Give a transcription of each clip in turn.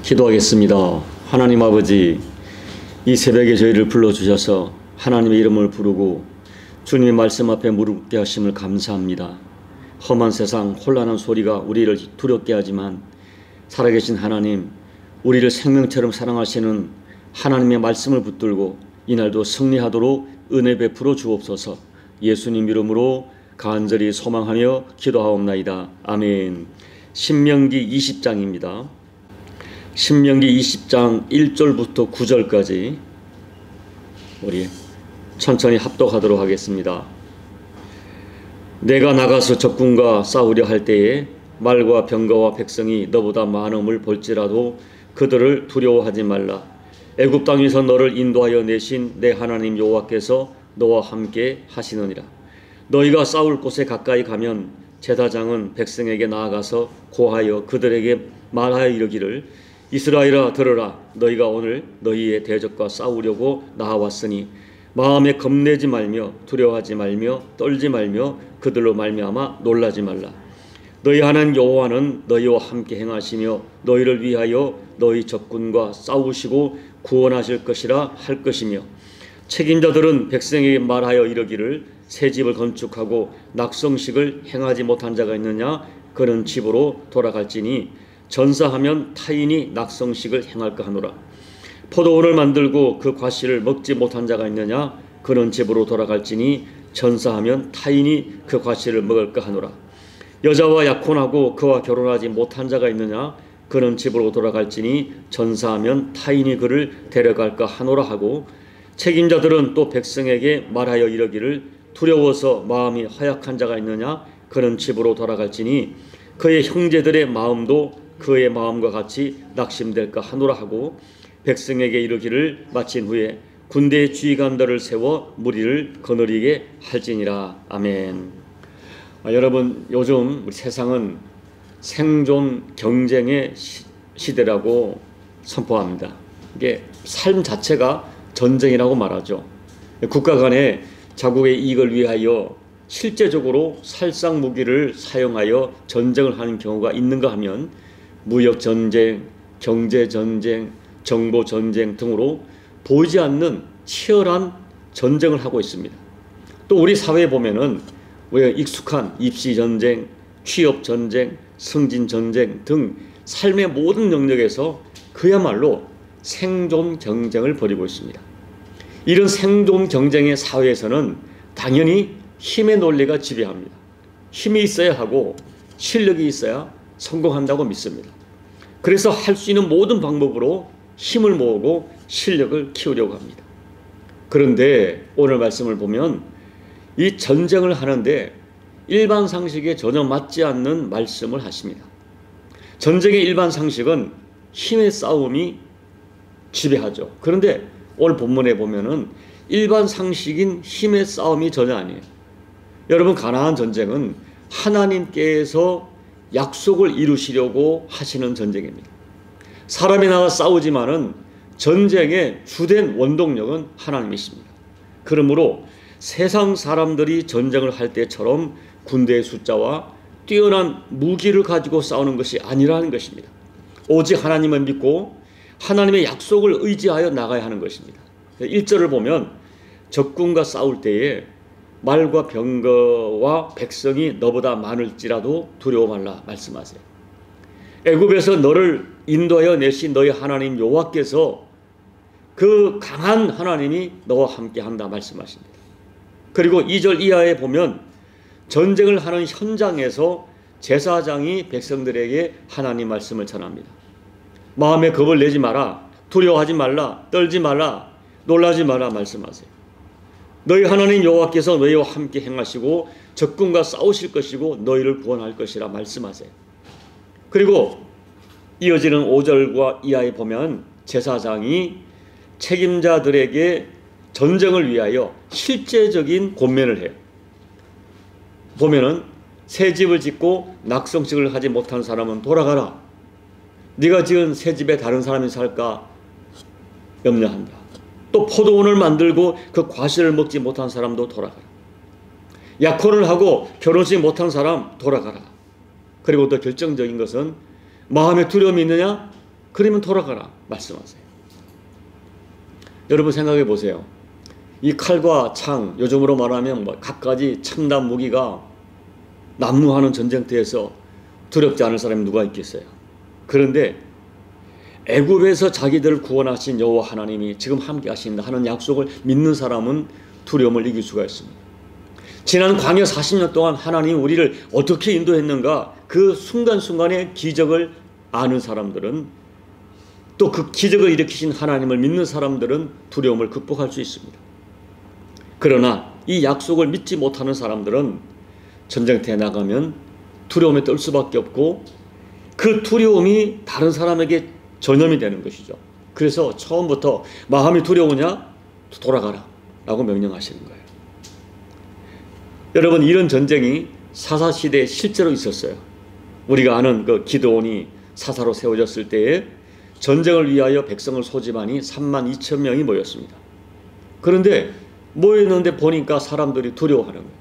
기도하겠습니다. 하나님 아버지, 이 새벽에 저희를 불러주셔서 하나님의 이름을 부르고 주님의 말씀 앞에 무릎 꿇게 하심을 감사합니다. 험한 세상, 혼란한 소리가 우리를 두렵게 하지만 살아계신 하나님, 우리를 생명처럼 사랑하시는 하나님의 말씀을 붙들고 이날도 승리하도록 은혜 베풀어 주옵소서. 예수님 이름으로 간절히 소망하며 기도하옵나이다. 아멘. 신명기 20장입니다. 신명기 20장 1절부터 9절까지 우리 천천히 합독하도록 하겠습니다. 내가 나가서 적군과 싸우려 할 때에 말과 병거와 백성이 너보다 많음을 볼지라도 그들을 두려워하지 말라. 애굽 땅에서 너를 인도하여 내신 내 하나님 여호와께서 너와 함께 하시느니라. 너희가 싸울 곳에 가까이 가면 제사장은 백성에게 나아가서 고하여 그들에게 말하여 이르기를 이스라엘아 들으라. 너희가 오늘 너희의 대적과 싸우려고 나아왔으니 마음에 겁내지 말며 두려워하지 말며 떨지 말며 그들로 말미암아 놀라지 말라. 너희 하나님 여호와는 너희와 함께 행하시며 너희를 위하여 너희 적군과 싸우시고 구원하실 것이라 할 것이며 책임자들은 백성에게 말하여 이르기를 새 집을 건축하고 낙성식을 행하지 못한 자가 있느냐 그는 집으로 돌아갈지니 전사하면 타인이 낙성식을 행할까 하노라. 포도원을 만들고 그 과실을 먹지 못한 자가 있느냐 그는 집으로 돌아갈지니 전사하면 타인이 그 과실을 먹을까 하노라. 여자와 약혼하고 그와 결혼하지 못한 자가 있느냐 그는 집으로 돌아갈지니 전사하면 타인이 그를 데려갈까 하노라 하고 책임자들은 또 백성에게 말하여 이르기를 두려워서 마음이 허약한 자가 있느냐 그는 집으로 돌아갈지니 그의 형제들의 마음도 그의 마음과 같이 낙심될까 하노라 하고 백성에게 이르기를 마친 후에 군대의 지휘관들을 세워 무리를 거느리게 할지니라. 아멘. 여러분, 요즘 우리 세상은 생존 경쟁의 시대라고 선포합니다. 이게 삶 자체가 전쟁이라고 말하죠. 국가 간의 자국의 이익을 위하여 실제적으로 살상 무기를 사용하여 전쟁을 하는 경우가 있는가 하면 무역 전쟁, 경제 전쟁, 정보 전쟁 등으로 보이지 않는 치열한 전쟁을 하고 있습니다. 또 우리 사회에 보면은 우리가 익숙한 입시 전쟁, 취업 전쟁, 승진 전쟁 등 삶의 모든 영역에서 그야말로 생존 경쟁을 벌이고 있습니다. 이런 생존 경쟁의 사회에서는 당연히 힘의 논리가 지배합니다. 힘이 있어야 하고 실력이 있어야 성공한다고 믿습니다. 그래서 할 수 있는 모든 방법으로 힘을 모으고 실력을 키우려고 합니다. 그런데 오늘 말씀을 보면 이 전쟁을 하는데 일반 상식에 전혀 맞지 않는 말씀을 하십니다. 전쟁의 일반 상식은 힘의 싸움이 지배하죠. 그런데 오늘 본문에 보면은 일반 상식인 힘의 싸움이 전혀 아니에요. 여러분, 가나안 전쟁은 하나님께서 약속을 이루시려고 하시는 전쟁입니다. 사람이 나와 싸우지만은 전쟁의 주된 원동력은 하나님이십니다. 그러므로 세상 사람들이 전쟁을 할 때처럼 군대의 숫자와 뛰어난 무기를 가지고 싸우는 것이 아니라는 것입니다. 오직 하나님을 믿고 하나님의 약속을 의지하여 나가야 하는 것입니다. 1절을 보면 적군과 싸울 때에 말과 병거와 백성이 너보다 많을지라도 두려워 말라 말씀하세요. 애굽에서 너를 인도하여 내신 너희 하나님 여호와께서 그 강한 하나님이 너와 함께한다 말씀하십니다. 그리고 2절 이하에 보면 전쟁을 하는 현장에서 제사장이 백성들에게 하나님 말씀을 전합니다. 마음에 겁을 내지 마라, 두려워하지 말라, 떨지 말라, 놀라지 마라 말씀하세요. 너희 하나님 여호와께서 너희와 함께 행하시고 적군과 싸우실 것이고 너희를 구원할 것이라 말씀하세요. 그리고 이어지는 5절과 이하에 보면 제사장이 책임자들에게 전쟁을 위하여 실제적인 권면을 해요. 보면은 새 집을 짓고 낙성식을 하지 못한 사람은 돌아가라. 네가 지은 새 집에 다른 사람이 살까 염려한다. 또 포도원을 만들고 그 과실을 먹지 못한 사람도 돌아가라. 약혼을 하고 결혼식 못한 사람 돌아가라. 그리고 더 결정적인 것은 마음에 두려움이 있느냐? 그러면 돌아가라 말씀하세요. 여러분 생각해 보세요. 이 칼과 창, 요즘으로 말하면 갖가지 첨단 무기가 난무하는 전쟁터에서 두렵지 않을 사람이 누가 있겠어요. 그런데 애굽에서 자기들을 구원하신 여호와 하나님이 지금 함께 하신다 하는 약속을 믿는 사람은 두려움을 이길 수가 있습니다. 지난 광야 40년 동안 하나님 우리를 어떻게 인도했는가, 그 순간순간의 기적을 아는 사람들은, 또 그 기적을 일으키신 하나님을 믿는 사람들은 두려움을 극복할 수 있습니다. 그러나 이 약속을 믿지 못하는 사람들은 전쟁터에 나가면 두려움에 떨 수밖에 없고, 그 두려움이 다른 사람에게 전염이 되는 것이죠. 그래서 처음부터 마음이 두려우냐? 돌아가라 라고 명령하시는 거예요. 여러분, 이런 전쟁이 사사시대에 실제로 있었어요. 우리가 아는 그 기드온이 사사로 세워졌을 때에 전쟁을 위하여 백성을 소집하니 32,000명이 모였습니다. 그런데 모였는데 보니까 사람들이 두려워하는 거예요.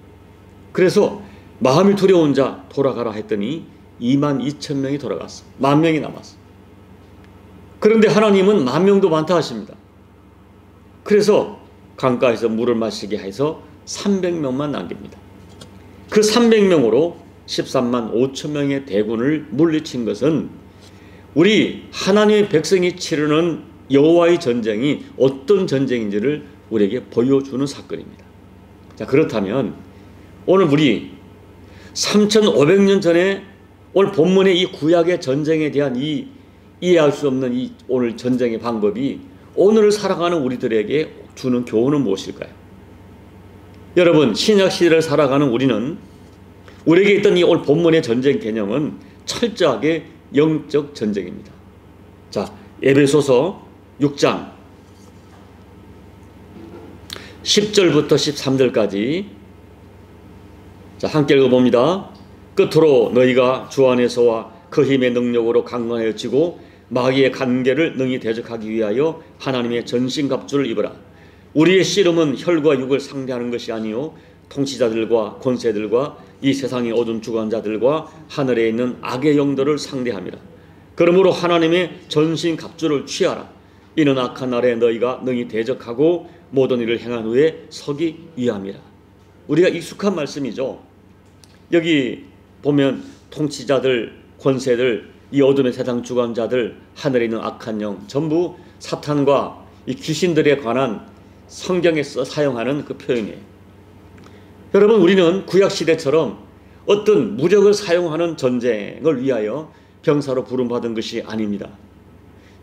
그래서 마음이 두려운 자 돌아가라 했더니 22,000명이 돌아갔어. 10,000명이 남았어. 그런데 하나님은 10,000명도 많다 하십니다. 그래서 강가에서 물을 마시게 해서 300명만 남깁니다. 그 300명으로 13만 5천 명의 대군을 물리친 것은 우리 하나님의 백성이 치르는 여호와의 전쟁이 어떤 전쟁인지를 우리에게 보여주는 사건입니다. 자, 그렇다면 오늘 우리 3,500년 전에 오늘 본문의 이 구약의 전쟁에 대한 이 이해할 수 없는 이 오늘 전쟁의 방법이 오늘을 살아가는 우리들에게 주는 교훈은 무엇일까요? 여러분, 신약 시대를 살아가는 우리는, 우리에게 있던 이 오늘 본문의 전쟁 개념은 철저하게 영적 전쟁입니다. 자, 에베소서 6장 10절부터 13절까지 자, 함께 읽어봅니다. 끝으로 너희가 주 안에서와 그 힘의 능력으로 강건해지고 마귀의 간계를 능히 대적하기 위하여 하나님의 전신갑주를 입으라. 우리의 씨름은 혈과 육을 상대하는 것이 아니요 통치자들과 권세들과 이 세상의 어두운 주관자들과 하늘에 있는 악의 영들을 상대함이라. 그러므로 하나님의 전신갑주를 취하라. 이는 악한 날에 너희가 능히 대적하고 모든 일을 행한 후에 서기 위함이라. 우리가 익숙한 말씀이죠. 여기 보면 통치자들, 권세들, 이 어둠의 세상 주관자들, 하늘에 있는 악한 영, 전부 사탄과 이 귀신들에 관한 성경에서 사용하는 그 표현이에요. 여러분, 우리는 구약시대처럼 어떤 무력을 사용하는 전쟁을 위하여 병사로 부름받은 것이 아닙니다.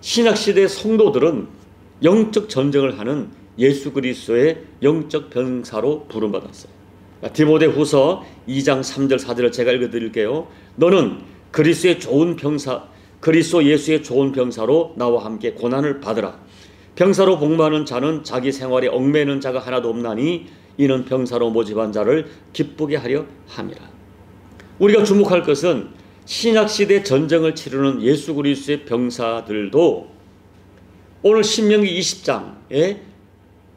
신약시대 성도들은 영적 전쟁을 하는 예수 그리스도의 영적 병사로 부름받았어요. 디모데후서 2장 3절 4절을 제가 읽어드릴게요. 너는 그리스도의 좋은 병사, 그리스도 예수의 좋은 병사로 나와 함께 고난을 받으라. 병사로 복무하는 자는 자기 생활에 얽매이는 자가 하나도 없나니 이는 병사로 모집한 자를 기쁘게 하려 함이라. 우리가 주목할 것은 신약시대 전쟁을 치르는 예수 그리스도의 병사들도 오늘 신명기 20장의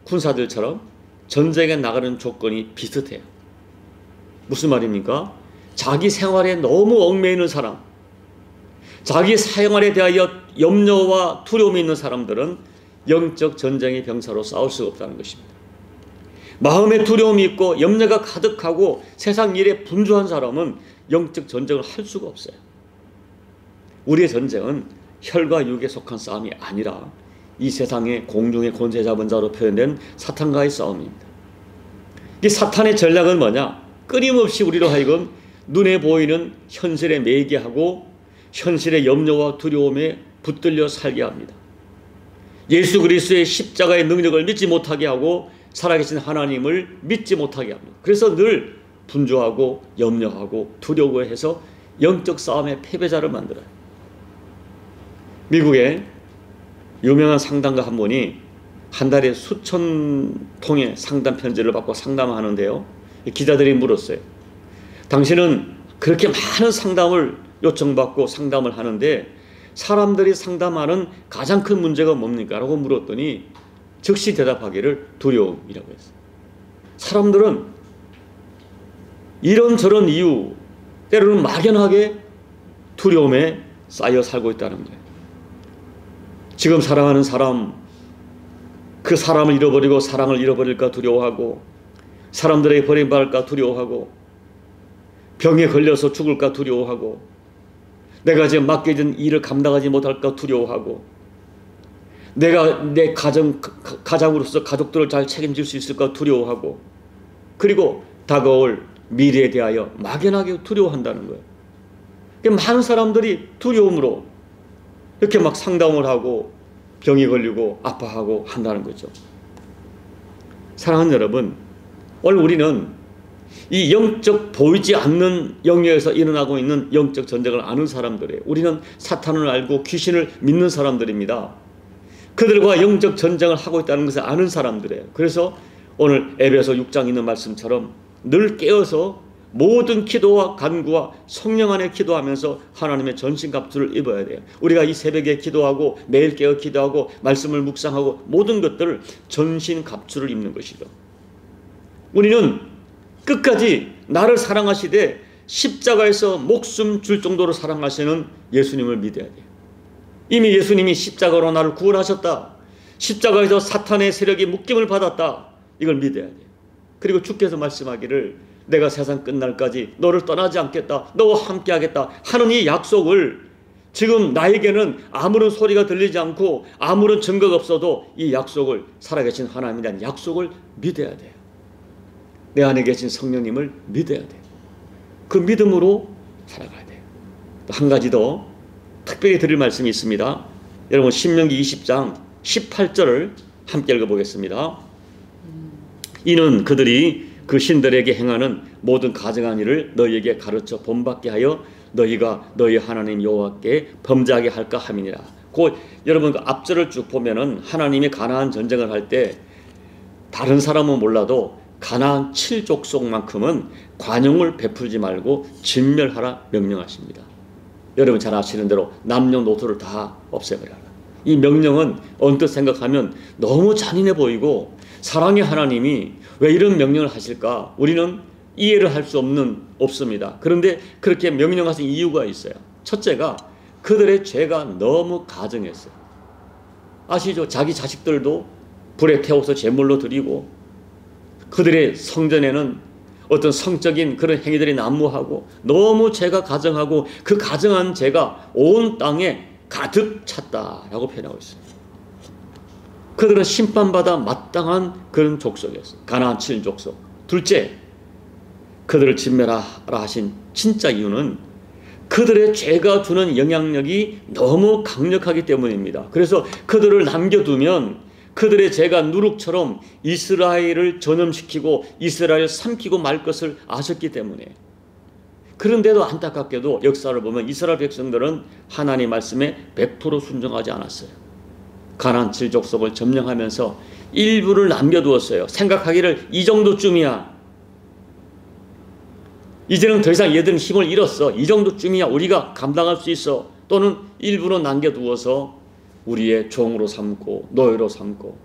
군사들처럼 전쟁에 나가는 조건이 비슷해요. 무슨 말입니까? 자기 생활에 너무 얽매이는 사람, 자기 생활에 대하여 염려와 두려움이 있는 사람들은 영적 전쟁의 병사로 싸울 수가 없다는 것입니다. 마음에 두려움이 있고 염려가 가득하고 세상 일에 분주한 사람은 영적 전쟁을 할 수가 없어요. 우리의 전쟁은 혈과 육에 속한 싸움이 아니라 이 세상의 공중의 권세 잡은 자로 표현된 사탄과의 싸움입니다. 이 사탄의 전략은 뭐냐? 끊임없이 우리로 하여금 눈에 보이는 현실에 매이게 하고 현실의 염려와 두려움에 붙들려 살게 합니다. 예수 그리스도의 십자가의 능력을 믿지 못하게 하고 살아계신 하나님을 믿지 못하게 합니다. 그래서 늘 분주하고 염려하고 두려워해서 영적 싸움의 패배자를 만들어요. 미국에 유명한 상담가 한 분이 한 달에 수천 통의 상담 편지를 받고 상담하는데요, 기자들이 물었어요. 당신은 그렇게 많은 상담을 요청받고 상담을 하는데 사람들이 상담하는 가장 큰 문제가 뭡니까? 라고 물었더니 즉시 대답하기를 두려움이라고 했어요. 사람들은 이런저런 이유, 때로는 막연하게 두려움에 쌓여 살고 있다는 거예요. 지금 사랑하는 사람, 그 사람을 잃어버리고 사랑을 잃어버릴까 두려워하고, 사람들에게 버림받을까 두려워하고, 병에 걸려서 죽을까 두려워하고, 내가 지금 맡겨진 일을 감당하지 못할까 두려워하고, 내가 내 가장으로서 가족들을 잘 책임질 수 있을까 두려워하고, 그리고 다가올 미래에 대하여 막연하게 두려워한다는 거예요. 많은 사람들이 두려움으로 이렇게 막 상담을 하고 병이 걸리고 아파하고 한다는 거죠. 사랑하는 여러분, 오늘 우리는 이 영적 보이지 않는 영역에서 일어나고 있는 영적 전쟁을 아는 사람들이에요. 우리는 사탄을 알고 귀신을 믿는 사람들입니다. 그들과 영적 전쟁을 하고 있다는 것을 아는 사람들이에요. 그래서 오늘 에베소 6장 있는 말씀처럼 늘 깨어서 모든 기도와 간구와 성령 안에 기도하면서 하나님의 전신갑주를 입어야 돼요. 우리가 이 새벽에 기도하고 매일 깨어 기도하고 말씀을 묵상하고 모든 것들을 전신갑주를 입는 것이죠. 우리는 끝까지 나를 사랑하시되 십자가에서 목숨 줄 정도로 사랑하시는 예수님을 믿어야 돼요. 이미 예수님이 십자가로 나를 구원하셨다. 십자가에서 사탄의 세력이 묶임을 받았다. 이걸 믿어야 돼요. 그리고 주께서 말씀하기를 내가 세상 끝날까지 너를 떠나지 않겠다. 너와 함께 하겠다 하는 이 약속을 지금 나에게는 아무런 소리가 들리지 않고 아무런 증거가 없어도 이 약속을 살아계신 하나님에 대한 약속을 믿어야 돼요. 내 안에 계신 성령님을 믿어야 돼요. 그 믿음으로 살아가야 돼요. 또 한 가지 더 특별히 드릴 말씀이 있습니다. 여러분 신명기 20장 18절을 함께 읽어보겠습니다. 이는 그들이 그 신들에게 행하는 모든 가증한 일을 너희에게 가르쳐 본받게 하여 너희가 너희 하나님 여호와께 범죄하게 할까 함이니라. 여러분 그 앞절을 쭉 보면은 하나님이 가나안 전쟁을 할 때 다른 사람은 몰라도 가나안 7족속만큼은 관용을 베풀지 말고 진멸하라 명령하십니다. 여러분 잘 아시는 대로 남녀노소를 다 없애버려라. 이 명령은 언뜻 생각하면 너무 잔인해 보이고 사랑의 하나님이 왜 이런 명령을 하실까? 우리는 이해를 할 수 없습니다. 그런데 그렇게 명령하신 이유가 있어요. 첫째가 그들의 죄가 너무 가증했어요. 아시죠? 자기 자식들도 불에 태워서 제물로 드리고 그들의 성전에는 어떤 성적인 그런 행위들이 난무하고 너무 죄가 가증하고 그 가증한 죄가 온 땅에 가득 찼다라고 표현하고 있습니다. 그들은 심판받아 마땅한 그런 족속이었어요. 가나안 7족속. 둘째, 그들을 진멸하라 하신 진짜 이유는 그들의 죄가 주는 영향력이 너무 강력하기 때문입니다. 그래서 그들을 남겨두면 그들의 죄가 누룩처럼 이스라엘을 전염시키고 이스라엘을 삼키고 말 것을 아셨기 때문에. 그런데도 안타깝게도 역사를 보면 이스라엘 백성들은 하나님 말씀에 100% 순종하지 않았어요. 가나안 7족속을 점령하면서 일부를 남겨두었어요. 생각하기를 이 정도쯤이야. 이제는 더 이상 얘들은 힘을 잃었어. 이 정도쯤이야. 우리가 감당할 수 있어. 또는 일부는 남겨두어서 우리의 종으로 삼고 노예로 삼고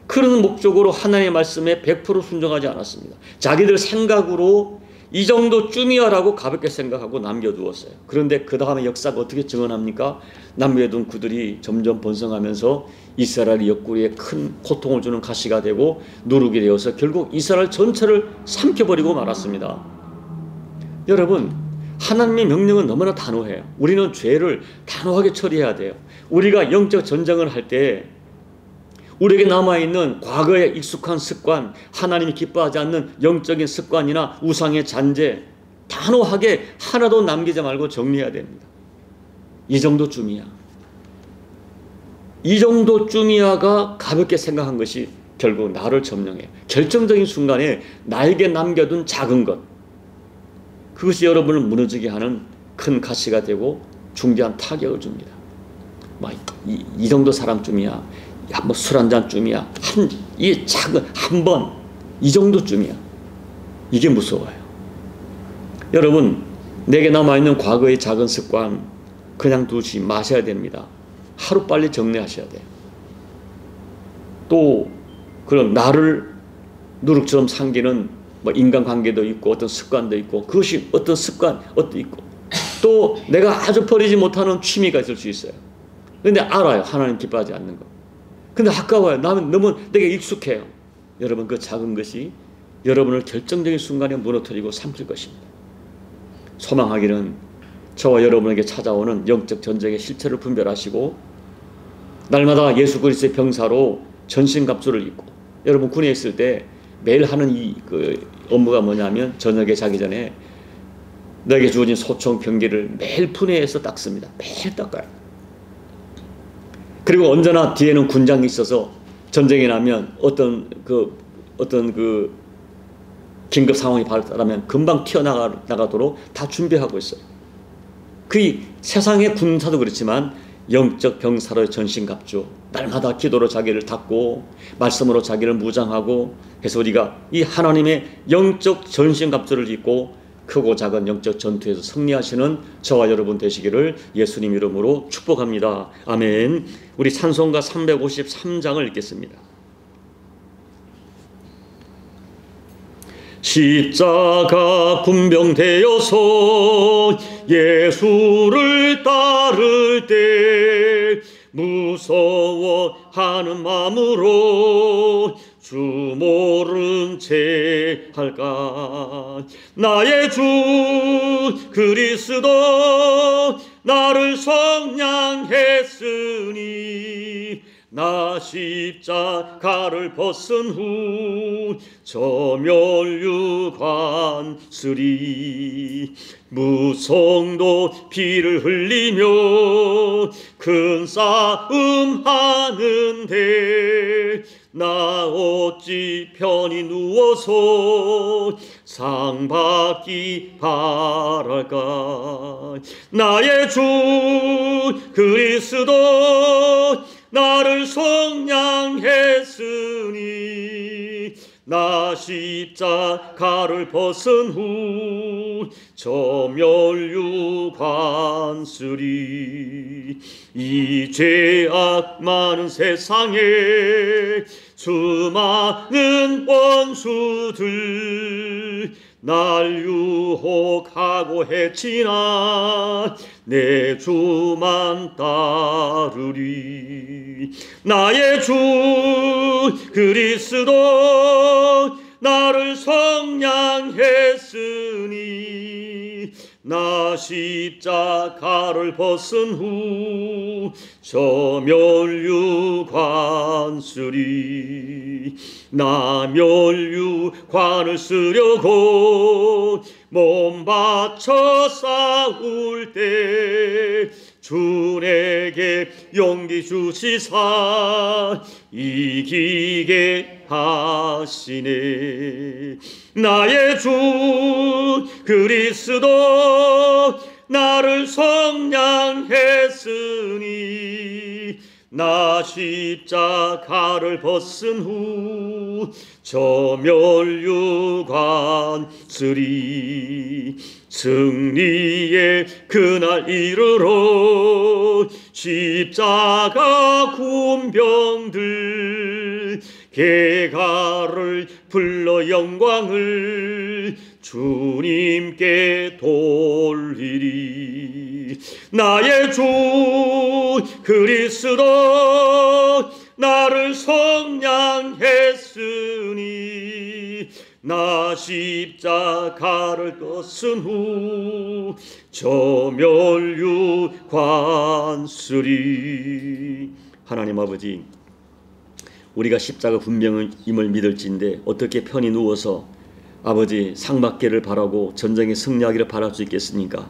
그런 목적으로 하나님의 말씀에 100% 순종하지 않았습니다. 자기들 생각으로 이 정도쯤이야라고 가볍게 생각하고 남겨두었어요. 그런데 그 다음에 역사가 어떻게 증언합니까? 남겨둔 그들이 점점 번성하면서 이스라엘 옆구리에 큰 고통을 주는 가시가 되고 누룩이 되어서 결국 이스라엘 전체를 삼켜버리고 말았습니다. 여러분, 하나님의 명령은 너무나 단호해요. 우리는 죄를 단호하게 처리해야 돼요. 우리가 영적 전쟁을 할 때 우리에게 남아있는 과거의 익숙한 습관, 하나님이 기뻐하지 않는 영적인 습관이나 우상의 잔재 단호하게 하나도 남기지 말고 정리해야 됩니다. 이 정도쯤이야. 이 정도쯤이야가 가볍게 생각한 것이 결국 나를 점령해요. 결정적인 순간에 나에게 남겨둔 작은 것, 그것이 여러분을 무너지게 하는 큰 가시가 되고 중대한 타격을 줍니다. 이 정도 사람쯤이야. 뭐 술 한 잔쯤이야. 이 작은 한 번 이 정도쯤이야. 이게 무서워요. 여러분, 내게 남아있는 과거의 작은 습관 그냥 두지 마셔야 됩니다. 하루빨리 정리하셔야 돼요. 또 그런 나를 누룩처럼 삼기는 뭐 인간관계도 있고 어떤 습관도 있고 그것이 어떤 습관 어떤 있고 또 내가 아주 버리지 못하는 취미가 있을 수 있어요. 근데 알아요. 하나님 기뻐하지 않는 거. 근데 아까워요. 나는 너무 내게 익숙해요. 여러분, 그 작은 것이 여러분을 결정적인 순간에 무너뜨리고 삼킬 것입니다. 소망하기는 저와 여러분에게 찾아오는 영적 전쟁의 실체를 분별하시고 날마다 예수 그리스도의 병사로 전신갑주를 입고, 여러분 군에 있을 때 매일 하는 그 업무가 뭐냐면 저녁에 자기 전에 너에게 주어진 소총 병기를 매일 분해해서 닦습니다. 매일 닦아요. 그리고 언제나 뒤에는 군장이 있어서 전쟁이 나면 어떤 긴급 상황이 발생하면 금방 튀어나가도록 다 준비하고 있어요. 그 세상의 군사도 그렇지만 영적 병사로의 전신갑주, 날마다 기도로 자기를 닦고 말씀으로 자기를 무장하고 해서 우리가 이 하나님의 영적 전신갑주를 입고 크고 작은 영적 전투에서 승리하시는 저와 여러분 되시기를 예수님 이름으로 축복합니다. 아멘. 우리 찬송가 353장을 읽겠습니다. 십자가 군병되어서 예수를 따를 때 무서워하는 마음으로 주 모른 채 할까. 나의 주 그리스도 나를 성량했으니 나 십자가를 벗은 후 저 멸류관 쓰리. 무성도 피를 흘리며 큰 싸움 하는데 나 어찌 편히 누워서 상 받기 바랄까. 나의 주 그리스도 나를 성량했으니 나 십자가를 벗은 후 저 멸류관 쓰리. 이 죄악 많은 세상에 수많은 원수들 날 유혹하고 해치나 내 주만 따르리. 나의 주 그리스도 나를 성량했으니 나 십자가를 벗은 후 저 멸류관 쓰리. 나 멸류관을 쓰려고 몸 바쳐 싸울 때 주 내게 용기 주시사 이기게 하시네. 나의 주 그리스도 나를 성량했으니 나 십자가를 벗은 후 저 멸류관 쓰리. 승리의 그날 이르러 십자가 군병들 개가를 불러 영광을 주님께 돌리리. 나의 주 그리스도 나를 성량했으니 나 십자가를 벗은 후 저 멸류관 쓰리. 하나님 아버지, 우리가 십자가 군병임을 믿을진데 어떻게 편히 누워서 아버지 상받기를 바라고 전쟁에 승리하기를 바랄 수 있겠습니까?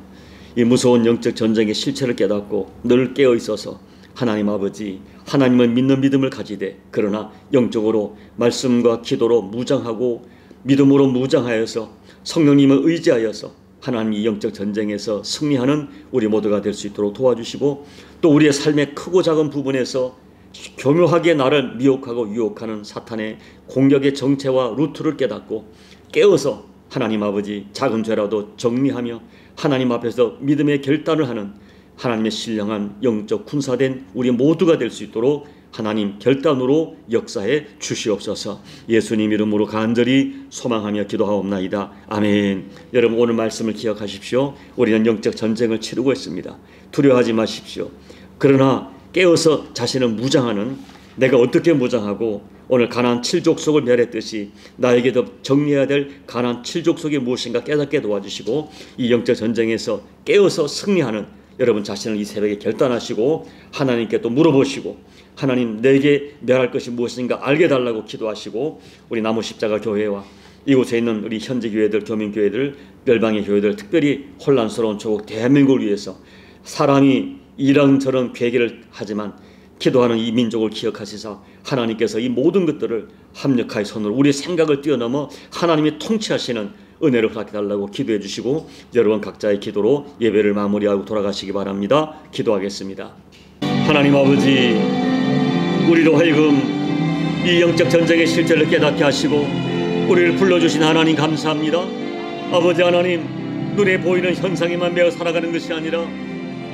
이 무서운 영적 전쟁의 실체를 깨닫고 늘 깨어 있어서 하나님 아버지, 하나님을 믿는 믿음을 가지되 그러나 영적으로 말씀과 기도로 무장하고 믿음으로 무장하여서 성령님을 의지하여서 하나님 이 영적 전쟁에서 승리하는 우리 모두가 될 수 있도록 도와주시고, 또 우리의 삶의 크고 작은 부분에서 교묘하게 나를 미혹하고 유혹하는 사탄의 공격의 정체와 루트를 깨닫고 깨어서 하나님 아버지 작은 죄라도 정리하며 하나님 앞에서 믿음의 결단을 하는 하나님의 신령한 영적 군사된 우리 모두가 될 수 있도록 하나님 결단으로 역사해 주시옵소서. 예수님 이름으로 간절히 소망하며 기도하옵나이다. 아멘. 여러분, 오늘 말씀을 기억하십시오. 우리는 영적 전쟁을 치르고 있습니다. 두려워하지 마십시오. 그러나 깨어서 자신을 무장하는, 내가 어떻게 무장하고 오늘 가나안 7족속을 멸했듯이 나에게도 정리해야 될 가나안 7족속이 무엇인가 깨닫게 도와주시고, 이 영적 전쟁에서 깨어서 승리하는 여러분 자신을 이 새벽에 결단하시고 하나님께 또 물어보시고, 하나님 내게 멸할 것이 무엇인가 알게 달라고 기도하시고, 우리 나무 십자가 교회와 이곳에 있는 우리 현지 교회들, 교민교회들, 멸방의 교회들, 특별히 혼란스러운 조국 대한민국을 위해서 사람이 이런저런 괴계를 하지만 기도하는 이 민족을 기억하시사 하나님께서 이 모든 것들을 합력하여 손으로 우리의 생각을 뛰어넘어 하나님이 통치하시는 은혜를 허락해달라고 기도해 주시고, 여러분 각자의 기도로 예배를 마무리하고 돌아가시기 바랍니다. 기도하겠습니다. 하나님 아버지, 우리로 하여금 이 영적 전쟁의 실체를 깨닫게 하시고 우리를 불러주신 하나님 감사합니다. 아버지 하나님, 눈에 보이는 현상에만 매어 살아가는 것이 아니라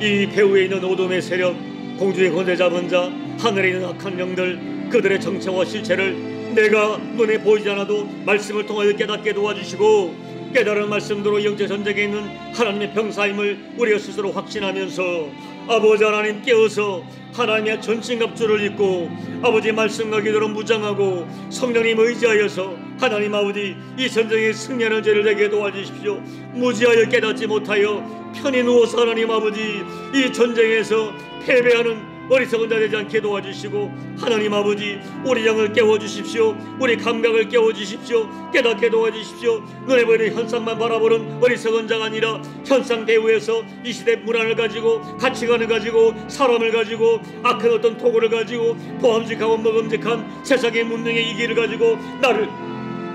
이 배후에 있는 어둠의 세력, 공중의 권세 잡은 자, 하늘에 있는 악한 영들, 그들의 정체와 실체를 내가 눈에 보이지 않아도 말씀을 통하여 깨닫게 도와주시고, 깨달은 말씀대로 영적 전쟁에 있는 하나님의 병사임을 우리가 스스로 확신하면서 아버지 하나님 깨어서 하나님의 전신갑주를 입고 아버지 말씀과 기도로 무장하고 성령님 의지하여서 하나님 아버지 이 전쟁에 승리하는 죄를 내게 도와주십시오. 무지하여 깨닫지 못하여 편히 누워서 하나님 아버지 이 전쟁에서 패배하는 어리석은 자 되지 않게 도와주시고, 하나님 아버지 우리 영을 깨워주십시오. 우리 감각을 깨워주십시오. 깨닫게 도와주십시오. 눈에 보이는 현상만 바라보는 어리석은 자가 아니라 현상 배후에서 이 시대 문화를 가지고, 가치관을 가지고, 사람을 가지고, 악한 어떤 도구를 가지고, 보암직하고 먹음직한 세상의 문명의 이기를 가지고 나를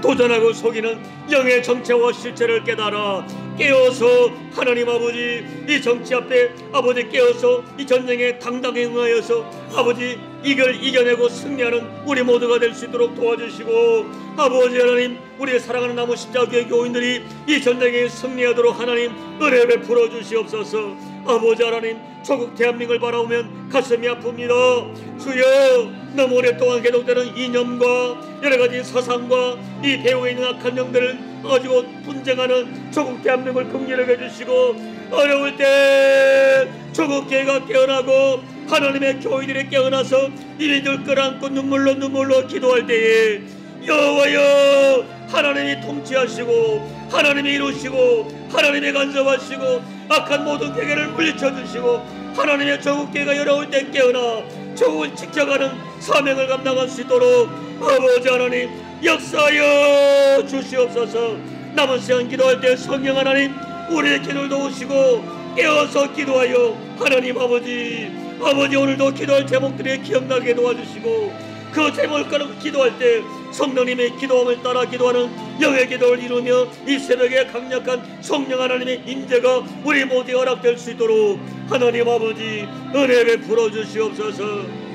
도전하고 속이는 영의 정체와 실체를 깨달아 깨어서 하나님 아버지 이 정치 앞에 아버지 깨어서 이 전쟁에 당당히 응하여서 아버지 이걸 이겨내고 승리하는 우리 모두가 될 수 있도록 도와주시고, 아버지 하나님 우리의 사랑하는 나무 십자교회 교인들이 이 전쟁에 승리하도록 하나님 은혜 베풀어 주시옵소서. 아버지 하나님 조국 대한민국을 바라보면 가슴이 아픕니다. 주여, 너무 오랫동안 계속되는 이념과 여러가지 사상과 이 배후에 있는 악한 영들을 가지고 분쟁하는 조국 대한민국을 긍휼하게 해주시고, 어려울 때 조국 교회가 깨어나고 하나님의 교인들이 깨어나서 이 민족을 끌어안고 눈물로 기도할 때에 여호와여 하나님이 통치하시고 하나님이 이루시고 하나님이 간섭하시고 악한 모든 괴계를 물리쳐주시고 하나님의 조국교회가 어려울 때 깨어나 조국을 지켜가는 사명을 감당할 수 있도록 아버지 하나님 역사하여 주시옵소서. 남은 시간 기도할 때 성령 하나님 우리의 기도를 도우시고 깨어서 기도하여 하나님 아버지 오늘도 기도할 제목들이 기억나게 도와주시고, 그 제목을 가지고 기도할 때 성령님의 기도함을 따라 기도하는 영의 기도를 이루며 이 새벽에 강력한 성령 하나님의 임재가 우리 모두에 허락될 수 있도록 하나님 아버지 은혜 베풀어 주시옵소서.